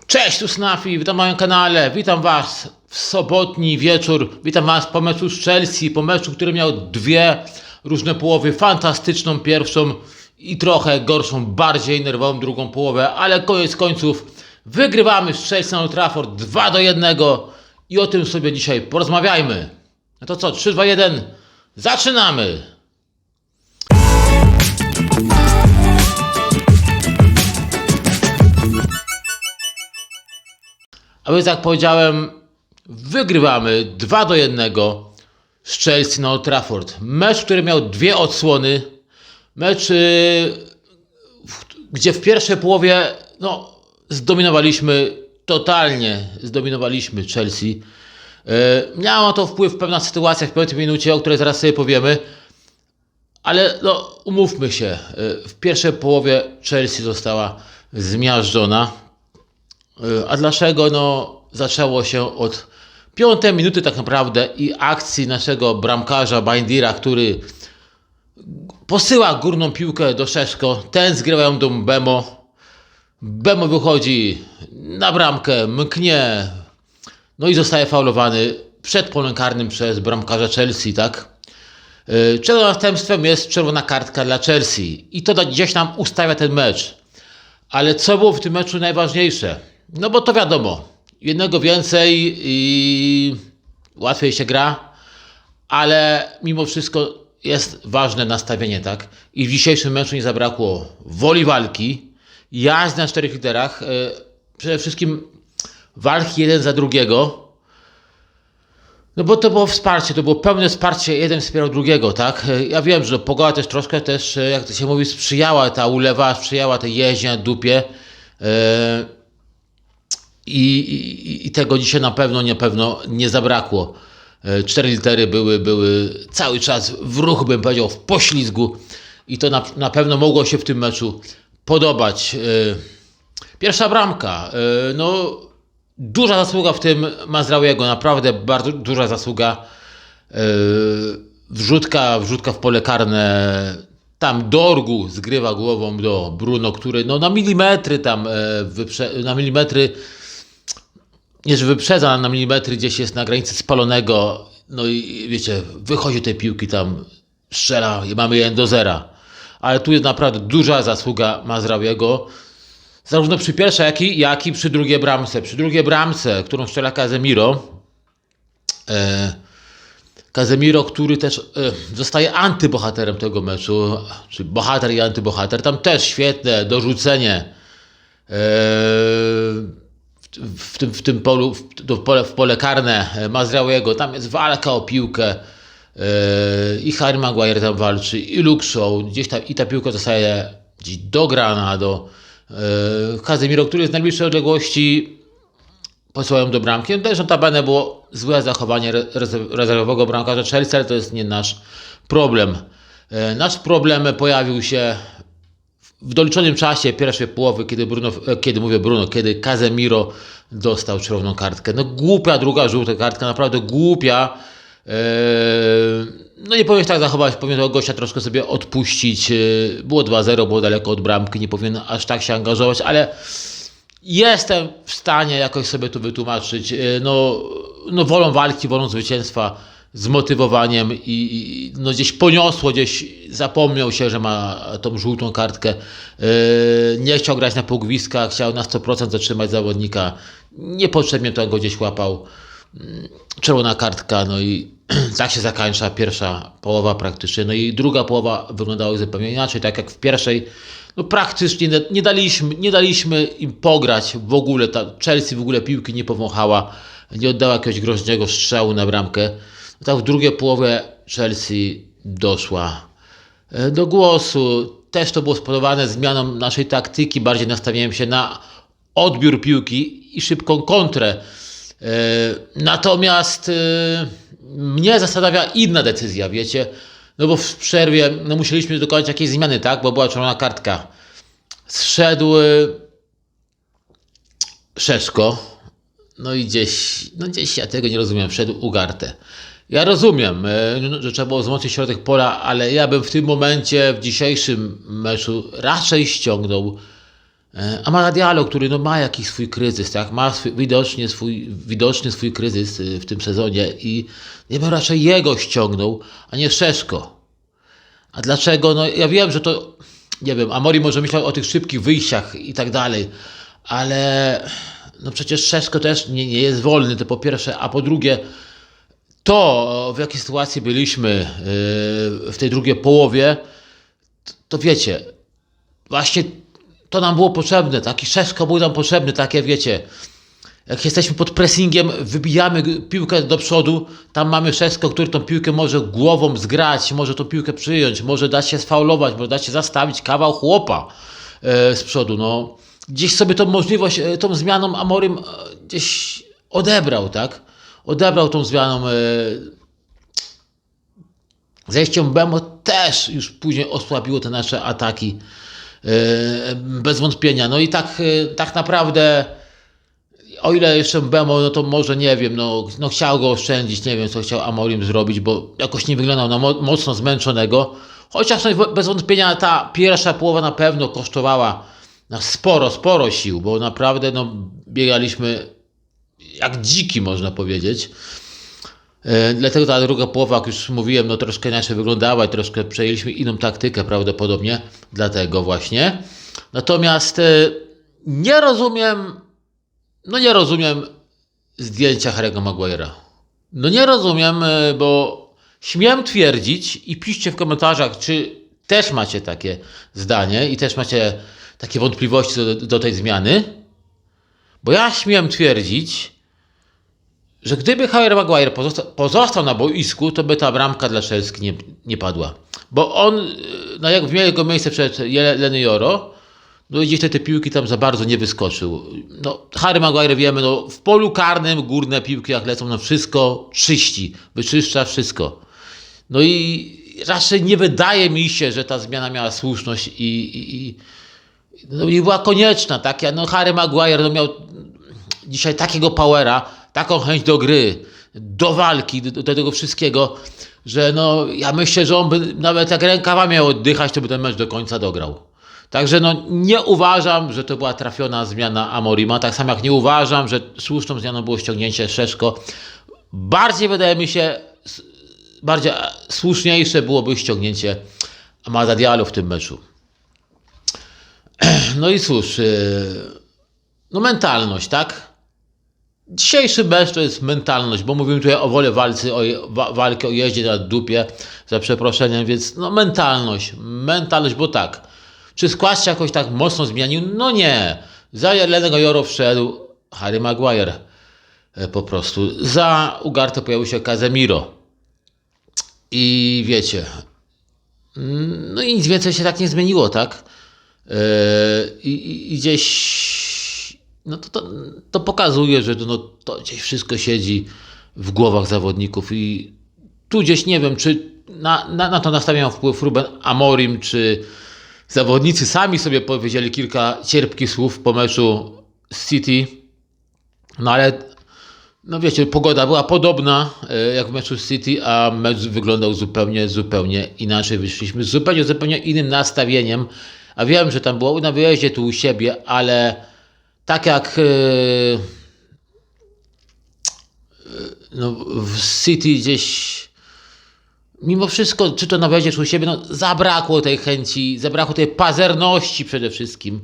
Cześć, tu Snafi, witam na moim kanale, witam Was w sobotni wieczór, witam Was po meczu z Chelsea, po meczu, który miał dwie różne połowy, fantastyczną pierwszą i trochę gorszą, bardziej nerwową drugą połowę, ale koniec końców wygrywamy z Chelsea na Old Trafford 2-1 i o tym sobie dzisiaj porozmawiajmy. No to co, 3, 2, 1, zaczynamy! A więc jak powiedziałem, wygrywamy 2-1 z Chelsea na Old Trafford. Mecz, który miał dwie odsłony. Mecz, gdzie w pierwszej połowie totalnie zdominowaliśmy Chelsea. Miało to wpływ pewna sytuacja w 5 minucie, o której zaraz sobie powiemy. Ale umówmy się, w pierwszej połowie Chelsea została zmiażdżona. A dlaczego? Zaczęło się od 5 minuty tak naprawdę i akcji naszego bramkarza Bindira, który posyła górną piłkę do Szeszko. Ten zgrywa ją do Mbemo. Mbemo wychodzi na bramkę, mknie. No i zostaje faulowany przed polem karnym przez bramkarza Chelsea, tak? Czego następstwem jest czerwona kartka dla Chelsea. I to gdzieś nam ustawia ten mecz. Ale co było w tym meczu najważniejsze? No bo to wiadomo, jednego więcej i łatwiej się gra, ale mimo wszystko jest ważne nastawienie, tak? I w dzisiejszym meczu nie zabrakło woli walki, jazdy na 4 literach, przede wszystkim walki jeden za drugiego. No bo to było wsparcie, to było pełne wsparcie, jeden wspierał drugiego, tak? Ja wiem, że pogoda też troszkę jak to się mówi, sprzyjała, ta ulewa sprzyjała tej jeździe na dupie. I tego dzisiaj na pewno nie zabrakło. 4 litery były cały czas w ruchu, bym powiedział, w poślizgu i to na pewno mogło się w tym meczu podobać. Pierwsza bramka, duża zasługa w tym Mazraouiego, naprawdę bardzo duża zasługa. Wrzutka w pole karne, tam Dorgu zgrywa głową do Bruno, który na milimetry na milimetry, nie że wyprzedza, ale na milimetry gdzieś jest na granicy spalonego. No i wiecie, wychodzi tej piłki, tam strzela i mamy 1-0. Ale tu jest naprawdę duża zasługa Mazraouiego, zarówno przy pierwszej, jak i przy drugiej bramce. Przy drugiej bramce, którą strzela Casemiro. Casemiro, który też zostaje antybohaterem tego meczu, czy bohater i antybohater. Tam też świetne dorzucenie w tym polu, w pole karne Mazraouiego. Tam jest walka o piłkę i Harry Maguire tam walczy, i Luke Shaw. Gdzieś tam i ta piłka zostaje gdzieś dograna do Casemiro, który z najbliższej odległości posyłają do bramki. No też notabene było złe zachowanie rezerwowego bramkarza Chelsea, ale to jest nie nasz problem. Nasz problem pojawił się w doliczonym czasie pierwszej połowy, kiedy Casemiro dostał czerwoną kartkę. Głupia druga żółta kartka, naprawdę głupia. Nie powinien się tak zachować, powinien tego gościa troszkę sobie odpuścić. Było 2-0, było daleko od bramki, nie powinien aż tak się angażować, ale jestem w stanie jakoś sobie to wytłumaczyć. Wolą walki, wolą zwycięstwa, zmotywowaniem i gdzieś poniosło, gdzieś zapomniał się, że ma tą żółtą kartkę. Nie chciał grać na półgwizdkach, chciał na 100% zatrzymać zawodnika. Niepotrzebnie to go gdzieś łapał. Czerwona kartka, i tak się zakończyła pierwsza połowa praktycznie. I druga połowa wyglądała zupełnie inaczej, tak jak w pierwszej. Praktycznie nie daliśmy im pograć w ogóle. Chelsea w ogóle piłki nie powąchała, nie oddała jakiegoś groźnego strzału na bramkę. Tak w drugiej połowie Chelsea doszła do głosu. Też to było spowodowane zmianą naszej taktyki, bardziej nastawiałem się na odbiór piłki i szybką kontrę. Natomiast mnie zastanawia inna decyzja, wiecie, bo w przerwie musieliśmy dokonać jakiejś zmiany, tak, bo była czerwona kartka. Zszedł Szeszko, i gdzieś ja tego nie rozumiem, wszedł Ugarte. Ja rozumiem, że trzeba było wzmocnić środek pola, ale ja bym w tym momencie, w dzisiejszym meczu raczej ściągnął Amara Diallo, który no, ma jakiś swój kryzys, tak? Ma widoczny swój kryzys w tym sezonie i ja bym raczej jego ściągnął, a nie Szeszko. A dlaczego? No ja wiem, że to, nie wiem, Amorim może myślał o tych szybkich wyjściach i tak dalej, ale no przecież Szeszko też nie jest wolny, to po pierwsze, a po drugie, to w jakiej sytuacji byliśmy w tej drugiej połowie, to wiecie, właśnie to nam było potrzebne, taki Szeszko był nam potrzebny, takie wiecie, jak jesteśmy pod pressingiem, wybijamy piłkę do przodu, tam mamy Szeszko, który tą piłkę może głową zgrać, może tą piłkę przyjąć, może dać się sfaulować, może dać się zastawić kawał chłopa z przodu. No, gdzieś sobie tą możliwość, tą zmianą Amorim gdzieś odebrał, tak? Odebrał tą zmianą. Zejściem Bemo też już później osłabiło te nasze ataki. Bez wątpienia. No i tak naprawdę, o ile jeszcze Bemo, no to może nie wiem, no chciał go oszczędzić, nie wiem co chciał Amorim zrobić, bo jakoś nie wyglądał na mocno zmęczonego. Chociaż no, bez wątpienia ta pierwsza połowa na pewno kosztowała nas sporo sił, bo naprawdę no, biegaliśmy jak dziki, można powiedzieć. Dlatego ta druga połowa, jak już mówiłem, no troszkę inaczej wyglądała i troszkę przejęliśmy inną taktykę prawdopodobnie, dlatego właśnie. Natomiast nie rozumiem zdjęcia Harry'ego Maguire'a. No nie rozumiem, bo śmiem twierdzić i piszcie w komentarzach, czy też macie takie zdanie i też macie takie wątpliwości do tej zmiany, bo ja śmiem twierdzić, że gdyby Harry Maguire pozostał na boisku, to by ta bramka dla Chelsea nie padła. Bo on, no jak w jego miejsce przed Leny Joro, no i gdzieś te piłki tam za bardzo nie wyskoczył. No, Harry Maguire wiemy, no w polu karnym górne piłki jak lecą, no wszystko czyści, wyczyszcza wszystko. No i raczej nie wydaje mi się, że ta zmiana miała słuszność i była konieczna. Tak? No Harry Maguire no, miał dzisiaj takiego powera, taką chęć do gry, do walki, do tego wszystkiego, że no ja myślę, że on by nawet jak rękawa miał oddychać, to by ten mecz do końca dograł. Także no nie uważam, że to była trafiona zmiana Amorima, tak samo jak nie uważam, że słuszną zmianą było ściągnięcie Szeszko. Wydaje mi się, bardziej słuszniejsze byłoby ściągnięcie Amada Diallo w tym meczu. No i cóż, no mentalność, tak? Dzisiejszy mecz to jest mentalność, bo mówimy tutaj o wolę walki, o jeździe na dupie, za przeproszeniem, więc no mentalność, bo tak. Czy skład się jakoś tak mocno zmienił? No nie. Za Lenego Joro wszedł Harry Maguire po prostu. Za Ugartę pojawił się Casemiro. I wiecie, no i nic więcej się tak nie zmieniło, tak? I gdzieś no to pokazuje, że no, to gdzieś wszystko siedzi w głowach zawodników i tu gdzieś nie wiem, czy na to nastawiają wpływ Ruben Amorim, czy zawodnicy sami sobie powiedzieli kilka cierpkich słów po meczu z City, no ale no wiecie, pogoda była podobna jak w meczu z City, a mecz wyglądał zupełnie inaczej. Wyszliśmy z zupełnie innym nastawieniem, a wiem, że tam było na wyjeździe tu u siebie, ale tak jak no, w City gdzieś mimo wszystko, czy to na wyjeździe, czy u siebie, no, zabrakło tej chęci, zabrakło tej pazerności przede wszystkim,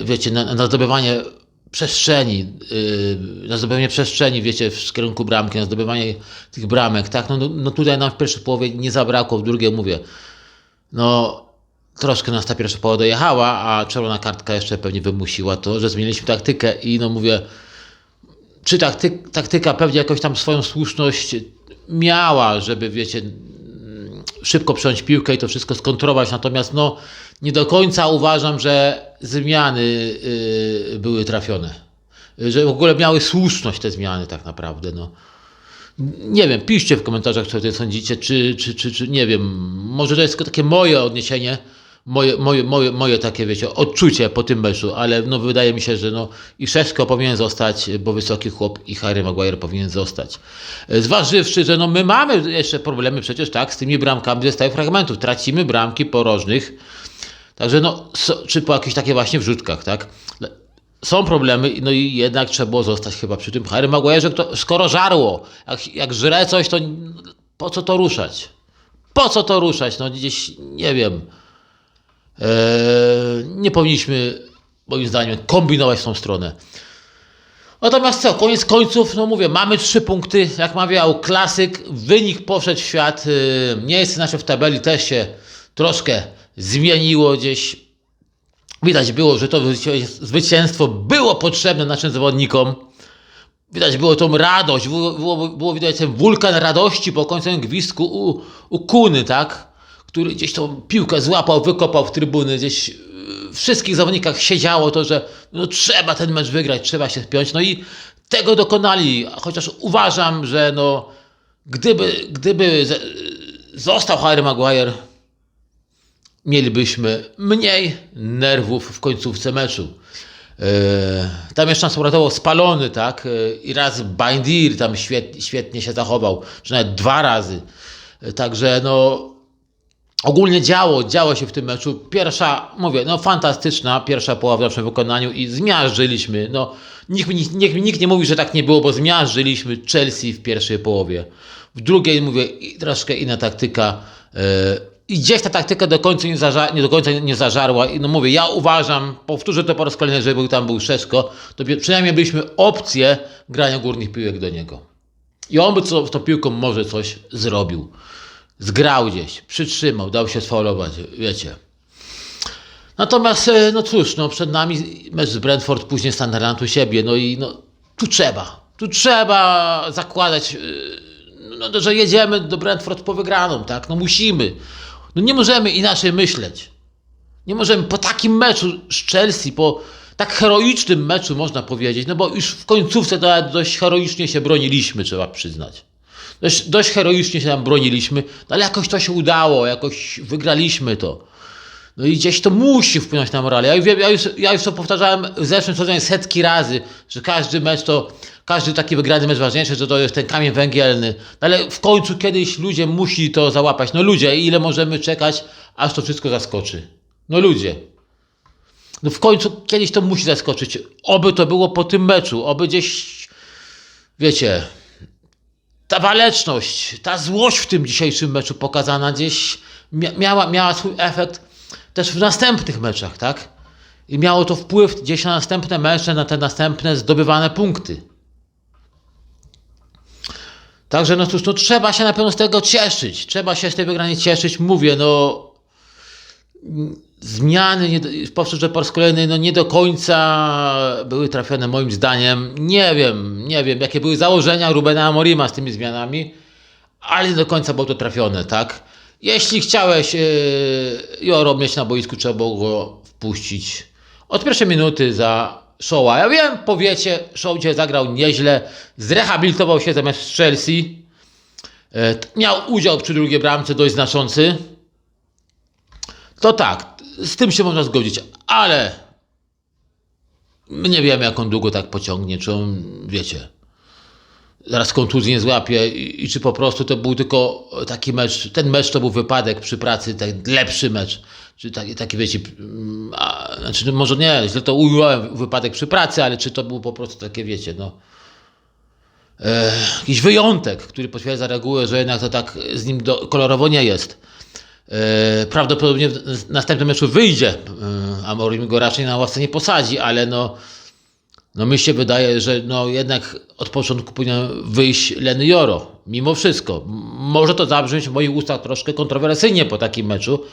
wiecie, na zdobywanie przestrzeni, wiecie, w kierunku bramki, na zdobywanie tych bramek, tak, no tutaj nam w pierwszej połowie nie zabrakło, w drugiej mówię, no troszkę nas ta pierwsza połowa dojechała, a czerwona kartka jeszcze pewnie wymusiła to, że zmieniliśmy taktykę i no mówię, czy taktyka pewnie jakoś tam swoją słuszność miała, żeby wiecie, szybko przejąć piłkę i to wszystko skontrować, natomiast no nie do końca uważam, że zmiany były trafione, że w ogóle miały słuszność te zmiany tak naprawdę, no. Nie wiem, piszcie w komentarzach, co o tym sądzicie, czy nie wiem, może to jest tylko takie moje odniesienie, moje takie, wiecie, odczucie po tym meczu, ale no wydaje mi się, że no i Szeszko powinien zostać, bo wysoki chłop i Harry Maguire powinien zostać. Zważywszy, że no my mamy jeszcze problemy przecież tak z tymi bramkami ze stałych fragmentów, tracimy bramki porożnych, Także no, czy po jakichś takie właśnie wrzutkach, tak? Są problemy, no i jednak trzeba było zostać chyba przy tym Harry Maguire, skoro żarło, jak żre coś, to po co to ruszać? Po co to ruszać? No gdzieś, nie wiem, nie powinniśmy, moim zdaniem, kombinować w tą stronę. Natomiast co, koniec końców, no mówię, mamy 3 punkty, jak mawiał klasyk, wynik poszedł w świat, miejsce nasze w tabeli też się troszkę zmieniło gdzieś. Widać było, że to zwycięstwo było potrzebne naszym zawodnikom. Widać było tą radość, było widać ten wulkan radości po końcowym gwizdku u Kuny, tak? Który gdzieś tą piłkę złapał, wykopał w trybuny, gdzieś w wszystkich zawodnikach siedziało to, że no, trzeba ten mecz wygrać, trzeba się spiąć. No i tego dokonali, chociaż uważam, że no, gdyby został Harry Maguire, mielibyśmy mniej nerwów w końcówce meczu. Tam jeszcze nas uratował Spalony, tak? I raz Bindir tam świetnie się zachował, czy nawet 2 razy. Także no ogólnie działo się w tym meczu. Pierwsza, mówię, no fantastyczna pierwsza połowa w naszym wykonaniu i zmiażdżyliśmy. No, nikt nie mówi, że tak nie było, bo zmiażdżyliśmy Chelsea w pierwszej połowie. W drugiej, mówię, troszkę inna taktyka. I gdzieś ta taktyka do końca nie zażarła. I no mówię, ja uważam, powtórzę to po raz kolejny, że tam był Szeszko, to przynajmniej byliśmy opcję grania górnych piłek do niego. I on by z tą piłką może coś zrobił. Zgrał gdzieś, przytrzymał, dał się sfaulować, wiecie. Natomiast, no cóż, no przed nami mecz z Brentford, później Sunderland u siebie, no i no tu trzeba zakładać, no, że jedziemy do Brentford po wygraną, tak, no musimy. No nie możemy inaczej myśleć. Nie możemy po takim meczu z Chelsea, po tak heroicznym meczu można powiedzieć, no bo już w końcówce to dość heroicznie się broniliśmy, trzeba przyznać. Dość heroicznie się tam broniliśmy, no ale jakoś to się udało, jakoś wygraliśmy to. No i gdzieś to musi wpłynąć na morale. Ja już to powtarzałem w zeszłym sezonie setki razy, że każdy taki wygrany mecz ważniejszy, że to jest ten kamień węgielny. No ale w końcu kiedyś ludzie musi to załapać. No ludzie, ile możemy czekać, aż to wszystko zaskoczy? No ludzie. No w końcu kiedyś to musi zaskoczyć. Oby to było po tym meczu, oby gdzieś, wiecie, ta waleczność, ta złość w tym dzisiejszym meczu pokazana gdzieś miała swój efekt też w następnych meczach, tak? I miało to wpływ gdzieś na następne mecze, na te następne zdobywane punkty. Także no cóż, no trzeba się na pewno z tego cieszyć. Trzeba się z tej wygranej cieszyć. Mówię, no zmiany, powtórzę po raz kolejny, no nie do końca były trafione moim zdaniem. Nie wiem, jakie były założenia Rubena Amorima z tymi zmianami, ale nie do końca było to trafione, tak? Jeśli chciałeś Joro mieć na boisku, trzeba było go wpuścić od pierwszej minuty za Shaw'a. Ja wiem, powiecie, Shaw dzisiaj zagrał nieźle, zrehabilitował się zamiast Chelsea, miał udział przy drugiej bramce dość znaczący. To tak, z tym się można zgodzić, ale my nie wiemy, jak on długo tak pociągnie, czy on, wiecie, zaraz kontuzji nie złapie i czy po prostu to był tylko taki mecz, ten mecz to był wypadek przy pracy, ten lepszy mecz, czy taki wiecie, znaczy może nie, źle to ująłem, wypadek przy pracy, ale czy to był po prostu takie, wiecie, no jakiś wyjątek, który potwierdza regułę, że jednak to tak z nim kolorowo nie jest. Prawdopodobnie w następnym meczu wyjdzie, Amorim go raczej na ławce nie posadzi, ale no mi się wydaje, że no jednak od początku powinien wyjść Leny Joro, mimo wszystko. Może to zabrzmieć w moich ustach troszkę kontrowersyjnie po takim meczu,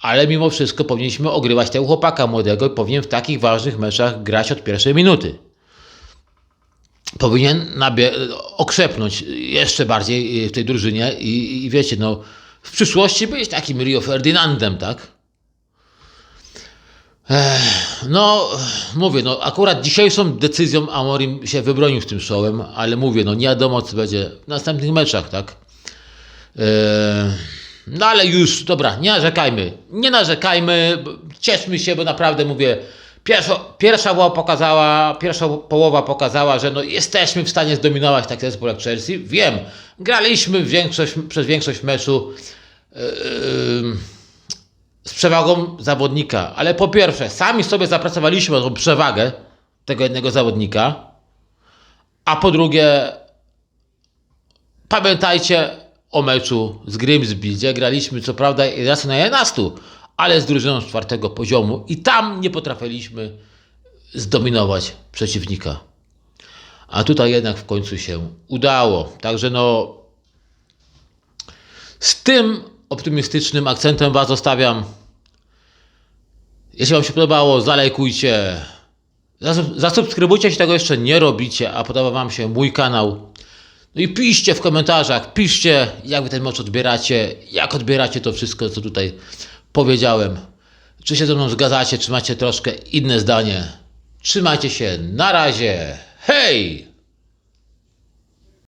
ale mimo wszystko powinniśmy ogrywać tego chłopaka młodego i powinien w takich ważnych meczach grać od pierwszej minuty. Powinien okrzepnąć jeszcze bardziej w tej drużynie i wiecie, no w przyszłości być takim Rio Ferdinandem, tak? No, mówię, no akurat dzisiejszą decyzją Amorim się wybronił z tym Shaw'em, ale mówię, no nie wiadomo, co będzie w następnych meczach, tak? No ale już, dobra, nie narzekajmy, cieszmy się, bo naprawdę mówię, pierwsza połowa pokazała, że no jesteśmy w stanie zdominować taki zespół jak Chelsea. Wiem, graliśmy przez większość meczu z przewagą zawodnika. Ale po pierwsze, sami sobie zapracowaliśmy tą przewagę tego jednego zawodnika, a po drugie, pamiętajcie o meczu z Grimsby, gdzie graliśmy co prawda 11 na 11, ale z drużyną z 4. poziomu i tam nie potrafiliśmy zdominować przeciwnika. A tutaj jednak w końcu się udało. Także no, z tym optymistycznym akcentem Was zostawiam. Jeśli Wam się podobało, zalajkujcie, zasubskrybujcie, jeśli tego jeszcze nie robicie, a podoba Wam się mój kanał. No i piszcie w komentarzach, piszcie, jak Wy ten mecz odbieracie, jak odbieracie to wszystko, co tutaj powiedziałem. Czy się ze mną zgadzacie, czy macie troszkę inne zdanie. Trzymajcie się, na razie, hej!